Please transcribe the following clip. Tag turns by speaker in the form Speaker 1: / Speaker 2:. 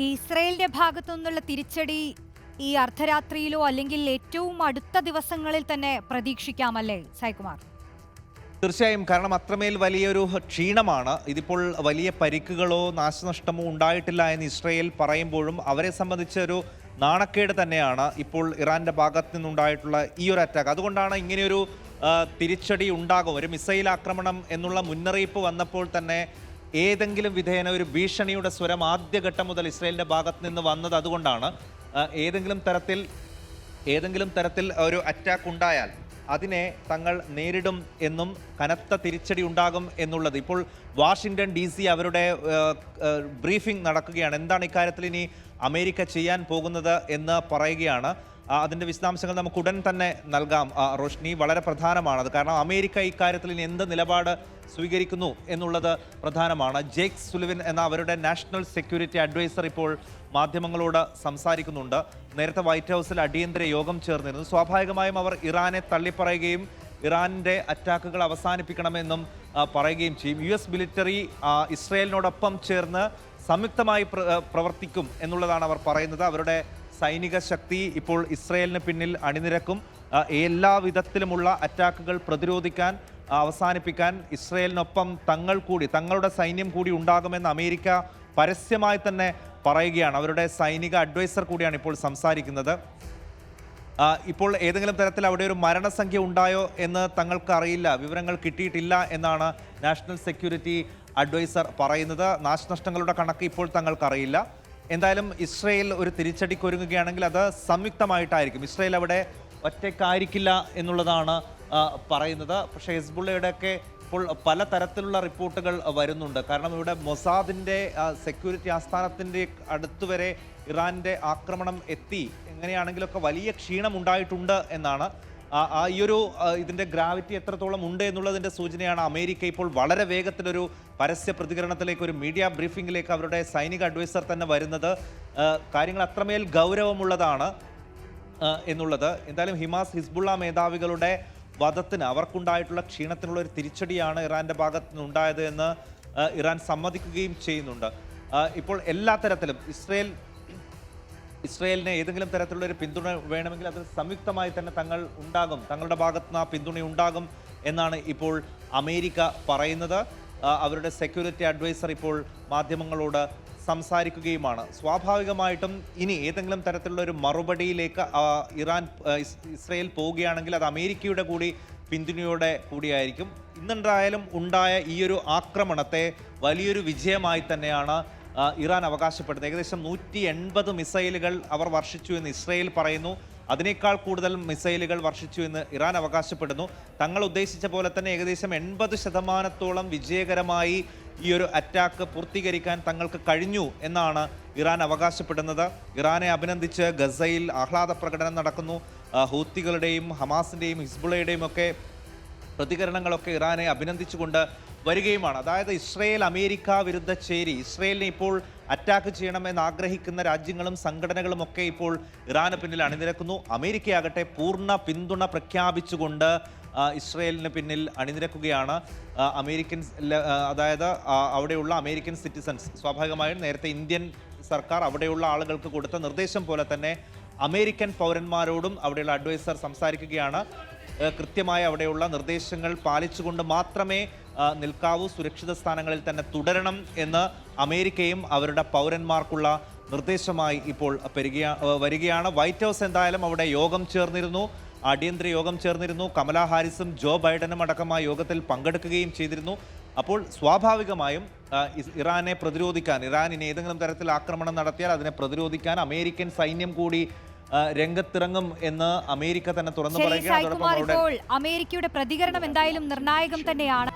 Speaker 1: ഈ ഇസ്രയേലിന്റെ ഭാഗത്തു നിന്നുള്ള തിരിച്ചടി ഈ അർദ്ധരാത്രിയിലോ അല്ലെങ്കിൽ ഏറ്റവും അടുത്ത ദിവസങ്ങളിൽ തന്നെ പ്രതീക്ഷിക്കാമല്ലേ സായ്കുമാർ?
Speaker 2: തീർച്ചയായും, കാരണം അത്രമേൽ വലിയൊരു ക്ഷീണമാണ്. ഇതിപ്പോൾ വലിയ പരിക്കുകളോ നാശനഷ്ടമോ ഉണ്ടായിട്ടില്ല എന്ന് ഇസ്രയേൽ പറയുമ്പോഴും അവരെ സംബന്ധിച്ച് ഒരു നാണക്കേട് തന്നെയാണ് ഇപ്പോൾ ഇറാന്റെ ഭാഗത്ത് നിന്നുണ്ടായിട്ടുള്ള ഈ ഒരു അറ്റാക്ക്. അതുകൊണ്ടാണ് ഇങ്ങനെയൊരു തിരിച്ചടി ഉണ്ടാകും, ഒരു മിസൈൽ ആക്രമണം എന്നുള്ള മുന്നറിയിപ്പ് വന്നപ്പോൾ തന്നെ ഏതെങ്കിലും വിധേന ഒരു ഭീഷണിയുടെ സ്വരം ആദ്യഘട്ടം മുതൽ ഇസ്രയേലിന്റെ ഭാഗത്ത് നിന്ന് വന്നത്. അതുകൊണ്ടാണ് ഏതെങ്കിലും തരത്തിൽ ഒരു അറ്റാക്ക് ഉണ്ടായാൽ അതിനെ തങ്ങൾ നേരിടും എന്നും കനത്ത തിരിച്ചടി ഉണ്ടാകും എന്നുള്ളത്. ഇപ്പോൾ വാഷിങ്ടൺ DC അവരുടെ ബ്രീഫിംഗ് നടക്കുകയാണ്. എന്താണ് ഇക്കാര്യത്തിൽ ഇനി അമേരിക്ക ചെയ്യാൻ പോകുന്നത് എന്ന് പറയുകയാണ്. അതിൻ്റെ വിശദാംശങ്ങൾ നമുക്ക് ഉടൻ തന്നെ നൽകാം റോഷ്നി. വളരെ പ്രധാനമാണത്, കാരണം അമേരിക്ക ഇക്കാര്യത്തിൽ ഇനി എന്ത് നിലപാട് സ്വീകരിക്കുന്നു എന്നുള്ളത് പ്രധാനമാണ്. ജേക്ക് സുലിവൻ എന്ന അവരുടെ നാഷണൽ സെക്യൂരിറ്റി അഡ്വൈസർ ഇപ്പോൾ മാധ്യമങ്ങളോട് സംസാരിക്കുന്നുണ്ട്. നേരത്തെ വൈറ്റ് ഹൗസിൽ അടിയന്തര യോഗം ചേർന്നിരുന്നു. സ്വാഭാവികമായും അവർ ഇറാനെ തള്ളിപ്പറയുകയും ഇറാനിൻ്റെ അറ്റാക്കുകൾ അവസാനിപ്പിക്കണമെന്നും പറയുകയും ചെയ്യും. US മിലിറ്ററി ഇസ്രയേലിനോടൊപ്പം ചേർന്ന് സംയുക്തമായി പ്രവർത്തിക്കും എന്നുള്ളതാണ് അവർ പറയുന്നത്. അവരുടെ സൈനിക ശക്തി ഇപ്പോൾ ഇസ്രയേലിന് പിന്നിൽ അണിനിരക്കും. എല്ലാ വിധത്തിലുമുള്ള അറ്റാക്കുകൾ പ്രതിരോധിക്കാൻ, അവസാനിപ്പിക്കാൻ ഇസ്രയേലിനൊപ്പം തങ്ങളുടെ സൈന്യം കൂടി ഉണ്ടാകുമെന്ന് അമേരിക്ക പരസ്യമായി തന്നെ പറയുകയാണ്. അവരുടെ സൈനിക അഡ്വൈസർ കൂടിയാണ് ഇപ്പോൾ സംസാരിക്കുന്നത്. ഇപ്പോൾ ഏതെങ്കിലും തരത്തിൽ അവിടെ ഒരു മരണസംഖ്യ ഉണ്ടായോ എന്ന് തങ്ങൾക്ക് അറിയില്ല, വിവരങ്ങൾ കിട്ടിയിട്ടില്ല എന്നാണ് നാഷണൽ സെക്യൂരിറ്റി അഡ്വൈസർ പറയുന്നത്. നാശനഷ്ടങ്ങളുടെ കണക്ക് ഇപ്പോൾ തങ്ങൾക്കറിയില്ല. എന്തായാലും ഇസ്രയേൽ ഒരു തിരിച്ചടിക്കൊരുങ്ങുകയാണെങ്കിൽ അത് സംയുക്തമായിട്ടായിരിക്കും. ഇസ്രയേൽ അവിടെ ഒറ്റയ്ക്കായിരിക്കില്ല എന്നുള്ളതാണ് പറയുന്നത്. പക്ഷേ ഹെസ്ബുള്ളയുടെയൊക്കെ ഇപ്പോൾ പലതരത്തിലുള്ള റിപ്പോർട്ടുകൾ വരുന്നുണ്ട്. കാരണം ഇവിടെ മൊസാദിൻ്റെ സെക്യൂരിറ്റി ആസ്ഥാനത്തിൻ്റെ അടുത്തുവരെ ഇറാൻ്റെ ആക്രമണം എത്തി. എങ്ങനെയാണെങ്കിലൊക്കെ വലിയ ക്ഷീണം ഉണ്ടായിട്ടുണ്ട് എന്നാണ്. ഇതിൻ്റെ ഗ്രാവിറ്റി എത്രത്തോളം ഉണ്ട് എന്നുള്ളതിൻ്റെ സൂചനയാണ് അമേരിക്ക ഇപ്പോൾ വളരെ വേഗത്തിലൊരു പരസ്യ പ്രതികരണത്തിലേക്ക്, ഒരു മീഡിയ ബ്രീഫിംഗിലേക്ക് അവരുടെ സൈനിക അഡ്വൈസർ തന്നെ വരുന്നത്. കാര്യങ്ങൾ അത്രമേൽ ഗൗരവമുള്ളതാണ് എന്നുള്ളത്. എന്തായാലും ഹിസ്ബുള്ള മേധാവികളുടെ വധത്തിന്, അവർക്കുണ്ടായിട്ടുള്ള ക്ഷീണത്തിനുള്ള ഒരു തിരിച്ചടിയാണ് ഇറാന്റെ ഭാഗത്ത് നിന്നുണ്ടായത് എന്ന് ഇറാൻ സമ്മതിക്കുകയും ചെയ്യുന്നുണ്ട്. ഇപ്പോൾ എല്ലാ തരത്തിലും ഇസ്രയേലിന് ഏതെങ്കിലും തരത്തിലുള്ള ഒരു പിന്തുണ വേണമെങ്കിൽ അത് സംയുക്തമായി തന്നെ തങ്ങളുടെ ഭാഗത്ത് നിന്ന് ആ പിന്തുണ ഉണ്ടാകും എന്നാണ് ഇപ്പോൾ അമേരിക്ക പറയുന്നത്. അവരുടെ സെക്യൂരിറ്റി അഡ്വൈസർ ഇപ്പോൾ മാധ്യമങ്ങളോട് സംസാരിക്കുകയുമാണ്. സ്വാഭാവികമായിട്ടും ഇനി ഏതെങ്കിലും തരത്തിലുള്ള ഒരു മറുപടിയിലേക്ക് ഇസ്രയേൽ പോവുകയാണെങ്കിൽ അത് അമേരിക്കയുടെ കൂടി പിന്തുണയോടെ കൂടിയായിരിക്കും. ഇന്നുണ്ടായാലും ഉണ്ടായ ഈ ഒരു ആക്രമണത്തെ വലിയൊരു വിജയമായി തന്നെയാണ് ഇറാൻ അവകാശപ്പെടുന്നത്. ഏകദേശം 180 മിസൈലുകൾ അവർ വർഷിച്ചു എന്ന് ഇസ്രയേൽ പറയുന്നു. അതിനേക്കാൾ കൂടുതൽ മിസൈലുകൾ വർഷിച്ചു എന്ന് ഇറാൻ അവകാശപ്പെടുന്നു. തങ്ങൾ ഉദ്ദേശിച്ച പോലെ തന്നെ ഏകദേശം 80% വിജയകരമായി ഈ ഒരു അറ്റാക്ക് പൂർത്തീകരിക്കാൻ തങ്ങൾക്ക് കഴിഞ്ഞു എന്നാണ് ഇറാൻ അവകാശപ്പെടുന്നത്. ഇറാനെ അഭിനന്ദിച്ച് ഗസയിൽ ആഹ്ലാദ പ്രകടനം നടക്കുന്നു. ഹൂത്തികളുടെയും ഹമാസിൻ്റെയും ഹിസ്ബുള്ളയുടെയും ഒക്കെ പ്രതികരണങ്ങളൊക്കെ ഇറാനെ അഭിനന്ദിച്ചുകൊണ്ട് വരികയുമാണ്. അതായത് ഇസ്രയേൽ അമേരിക്ക വിരുദ്ധ ചേരി, ഇസ്രയേലിനെ ഇപ്പോൾ അറ്റാക്ക് ചെയ്യണമെന്ന് ആഗ്രഹിക്കുന്ന രാജ്യങ്ങളും സംഘടനകളും ഒക്കെ ഇപ്പോൾ ഇറാന് പിന്നിൽ അണിനിരക്കുന്നു. അമേരിക്കയാകട്ടെ പൂർണ്ണ പിന്തുണ പ്രഖ്യാപിച്ചുകൊണ്ട് ഇസ്രയേലിന് പിന്നിൽ അണിനിരക്കുകയാണ്. അതായത് അവിടെയുള്ള അമേരിക്കൻ സിറ്റിസൺസ്, സ്വാഭാവികമായും നേരത്തെ ഇന്ത്യൻ സർക്കാർ അവിടെയുള്ള ആളുകൾക്ക് കൊടുത്ത നിർദ്ദേശം പോലെ തന്നെ അമേരിക്കൻ പൗരന്മാരോടും അവിടെയുള്ള അഡ്വൈസർ സംസാരിക്കുകയാണ്. കൃത്യമായി അവിടെയുള്ള നിർദ്ദേശങ്ങൾ പാലിച്ചുകൊണ്ട് മാത്രമേ നിൽക്കാവൂ, സുരക്ഷിത സ്ഥാനങ്ങളിൽ തന്നെ തുടരണം എന്ന് അമേരിക്കയും അവരുടെ പൗരന്മാർക്കുള്ള നിർദ്ദേശമായി ഇപ്പോൾ വരികയാണ്. വൈറ്റ് ഹൗസ് എന്തായാലും അവിടെ അടിയന്തര യോഗം ചേർന്നിരുന്നു. കമലാ ഹാരിസും ജോ ബൈഡനും അടക്കമായ യോഗത്തിൽ പങ്കെടുക്കുകയും ചെയ്തിരുന്നു. അപ്പോൾ സ്വാഭാവികമായും ഇറാനെ പ്രതിരോധിക്കാൻ, ഇറാനിന് ഏതെങ്കിലും തരത്തിൽ ആക്രമണം നടത്തിയാൽ അതിനെ പ്രതിരോധിക്കാൻ അമേരിക്കൻ സൈന്യം കൂടി രംഗത്തിറങ്ങും എന്ന് അമേരിക്ക തന്നെ തുറന്നു പറയുകയാണ്.
Speaker 1: അമേരിക്കയുടെ പ്രതികരണം എന്തായാലും നിർണായകം തന്നെയാണ്.